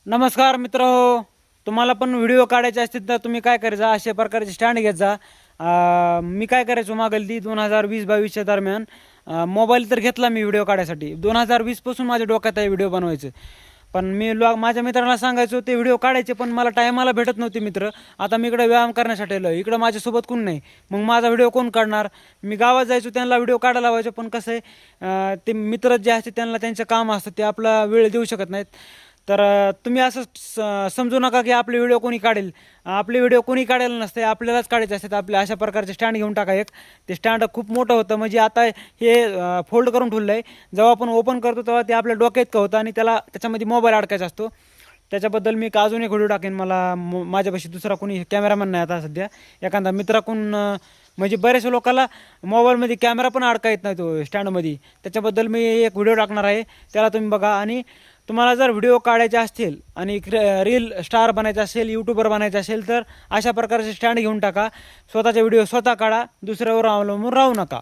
नमस्कार मित्र हो. तुम्हाला पण व्हिडिओ काढायचे असतील तर तुम्ही काय करायचं, अशा प्रकारचे स्टँड घेत जा. मी काय करायचो मागलती 2020-22च्या दरम्यान मोबाईल तर घेतला मी व्हिडिओ काढायसाठी. 2020पासून माझ्या डोक्यात आहे व्हिडिओ बनवायचं. पण मी माझ्या मित्रांना सांगायचो ते व्हिडिओ काढायचे, पण मला टायमाला भेटत नव्हते मित्र. आता मी इकडे व्यायाम करण्यासाठी आलो, इकडं माझ्यासोबत कोण नाही, मग माझा व्हिडिओ कोण काढणार. मी गावात जायचो, त्यांना व्हिडिओ काढायला लावायचो, पण कसं आहे ते मित्र जे असते त्यांना त्यांचं काम असतं, ते आपला वेळ देऊ शकत नाहीत. तर तुम्ही असं समजू नका की आपले व्हिडिओ कोणी काढेल. आपले व्हिडिओ कोणी काढायला नसते, आपल्यालाच काढायचे असतात. आपल्या अशा प्रकारचे स्टँड घेऊन टाका एक. ते स्टँड खूप मोठं होतं, म्हणजे आता हे फोल्ड करून ठेवलं आहे. जेव्हा आपण ओपन करतो तेव्हा ते आपल्या डोक्यात का होतं आणि त्याच्यामध्ये मोबाईल अडकायचा असतो. त्याच्याबद्दल मी अजून एक व्हिडिओ टाकेन. मला माझ्यापाशी दुसरा कोणी कॅमेरामॅन नाही आता सध्या. एखादा मित्राकडून म्हणजे बऱ्याचशा लोकांना मोबाईलमध्ये कॅमेरा पण अडका येत नाही तो स्टँडमध्ये. त्याच्याबद्दल मी एक व्हिडिओ टाकणार आहे, त्याला तुम्ही बघा. आणि तुम्हाला जर व्हिडिओ काढायचे असतील आणि रील स्टार बनायचं असेल, यूट्यूबर बनायचं असेल, तर अशा प्रकारचे स्टँड घेऊन टाका. स्वतःचे व्हिडिओ स्वतः काढा, दुसऱ्यावर अवलंबून राहू नका.